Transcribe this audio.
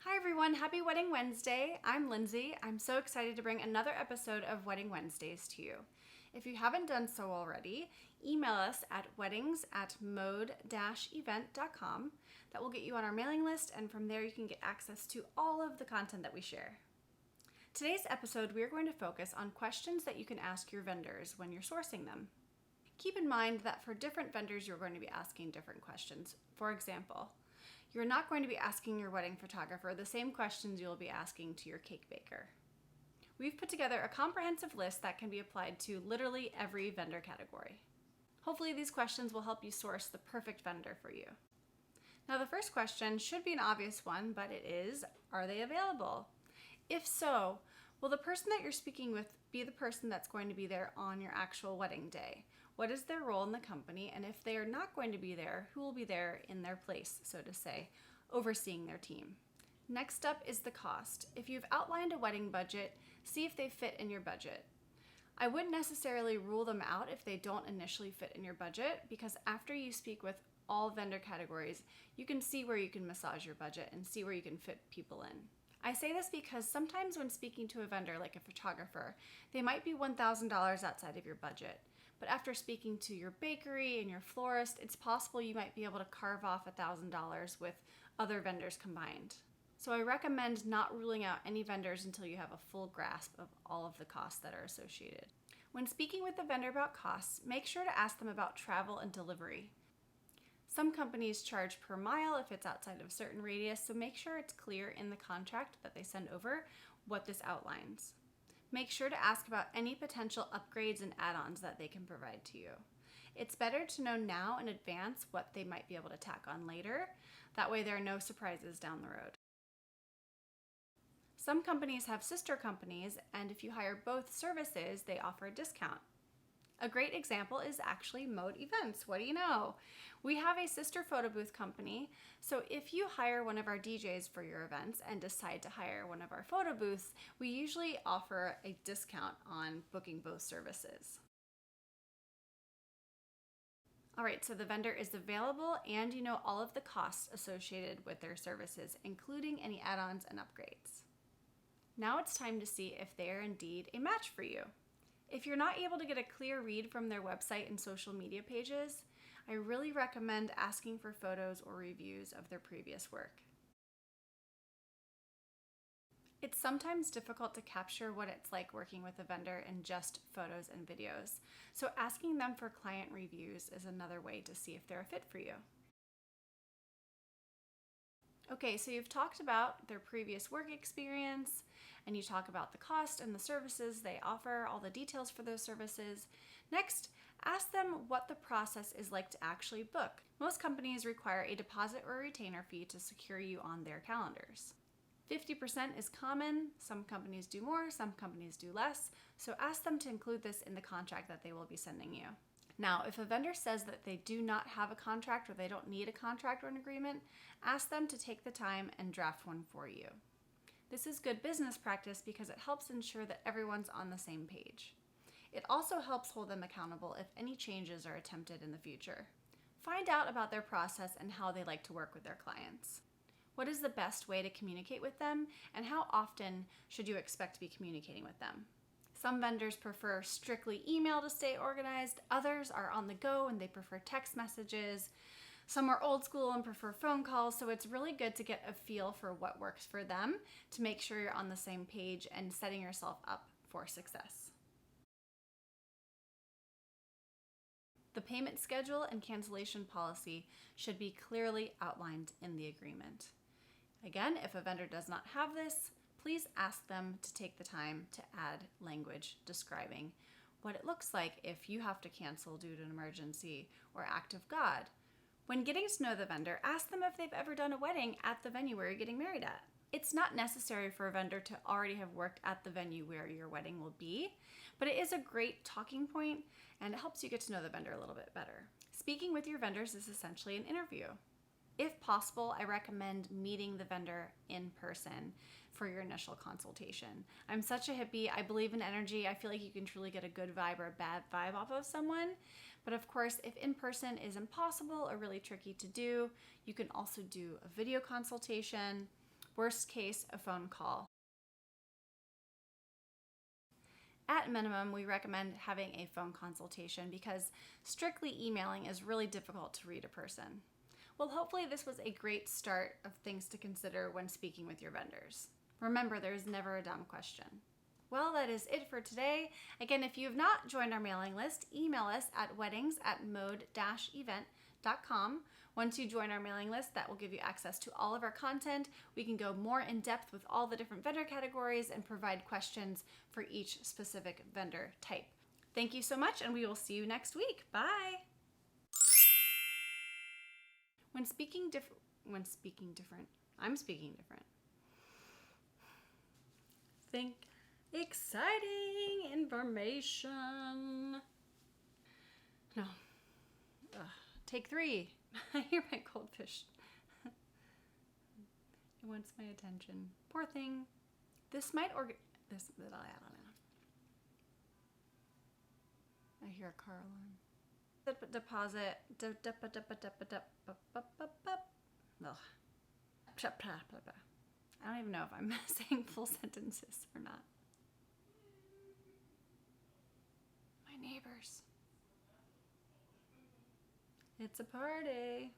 Hi everyone, happy Wedding Wednesday. I'm Lindsay. I'm so excited to bring another episode of Wedding Wednesdays to you. If you haven't done so already, email us at weddings@mode-event.com. That will get you on our mailing list, and from there you can get access to all of the content that we share. Today's episode, we are going to focus on questions that you can ask your vendors when you're sourcing them. Keep in mind that for different vendors, you're going to be asking different questions. For example, you're not going to be asking your wedding photographer the same questions you'll be asking to your cake baker. We've put together a comprehensive list that can be applied to literally every vendor category. Hopefully these questions will help you source the perfect vendor for you. Now the first question should be an obvious one, but it is, are they available? If so, will the person that you're speaking with be the person that's going to be there on your actual wedding day? What is their role in the company? And if they are not going to be there, who will be there in their place, so to say, overseeing their team? Next up is the cost. If you've outlined a wedding budget, see if they fit in your budget. I wouldn't necessarily rule them out if they don't initially fit in your budget, because after you speak with all vendor categories, you can see where you can massage your budget and see where you can fit people in. I say this because sometimes when speaking to a vendor like a photographer, they might be $1,000 outside of your budget. But after speaking to your bakery and your florist, it's possible you might be able to carve off $1,000 with other vendors combined. So I recommend not ruling out any vendors until you have a full grasp of all of the costs that are associated. When speaking with the vendor about costs, make sure to ask them about travel and delivery. Some companies charge per mile if it's outside of a certain radius, so make sure it's clear in the contract that they send over what this outlines. Make sure to ask about any potential upgrades and add-ons that they can provide to you. It's better to know now in advance what they might be able to tack on later. That way there are no surprises down the road. Some companies have sister companies, and if you hire both services, they offer a discount. A great example is actually Mode Events. What do you know? We have a sister photo booth company, so if you hire one of our DJs for your events and decide to hire one of our photo booths, we usually offer a discount on booking both services. All right, so the vendor is available and you know all of the costs associated with their services, including any add-ons and upgrades. Now it's time to see if they are indeed a match for you. If you're not able to get a clear read from their website and social media pages, I really recommend asking for photos or reviews of their previous work. It's sometimes difficult to capture what it's like working with a vendor in just photos and videos, so asking them for client reviews is another way to see if they're a fit for you. Okay, so you've talked about their previous work experience, and you talk about the cost and the services they offer, all the details for those services. Next, ask them what the process is like to actually book. Most companies require a deposit or retainer fee to secure you on their calendars. 50% is common. Some companies do more, some companies do less, so ask them to include this in the contract that they will be sending you. Now, if a vendor says that they do not have a contract or they don't need a contract or an agreement, ask them to take the time and draft one for you. This is good business practice because it helps ensure that everyone's on the same page. It also helps hold them accountable if any changes are attempted in the future. Find out about their process and how they like to work with their clients. What is the best way to communicate with them, and how often should you expect to be communicating with them? Some vendors prefer strictly email to stay organized. Others are on the go and they prefer text messages. Some are old school and prefer phone calls. So it's really good to get a feel for what works for them to make sure you're on the same page and setting yourself up for success. The payment schedule and cancellation policy should be clearly outlined in the agreement. Again, if a vendor does not have this, please ask them to take the time to add language describing what it looks like if you have to cancel due to an emergency or act of God. When getting to know the vendor, ask them if they've ever done a wedding at the venue where you're getting married at. It's not necessary for a vendor to already have worked at the venue where your wedding will be, but it is a great talking point and it helps you get to know the vendor a little bit better. Speaking with your vendors is essentially an interview. If possible, I recommend meeting the vendor in person for your initial consultation. I'm such a hippie. I believe in energy. I feel like you can truly get a good vibe or a bad vibe off of someone. But of course, if in person is impossible or really tricky to do, you can also do a video consultation Worst case, a phone call. At minimum, we recommend having a phone consultation because strictly emailing is really difficult to read a person. Well, hopefully this was a great start of things to consider when speaking with your vendors. Remember, there's never a dumb question. Well, that is it for today. Again, if you have not joined our mailing list, email us at weddings@mode-event.com. Once you join our mailing list, that will give you access to all of our content. We can go more in depth with all the different vendor categories and provide questions for each specific vendor type. Thank you so much, and we will see you next week. Bye. I'm speaking different. Think exciting information. No. Take 3. I hear my goldfish. It wants my attention. Poor thing. This might I hear a car alarm. Deposit. I don't even know if I'm saying full sentences or not. My neighbors. It's a party.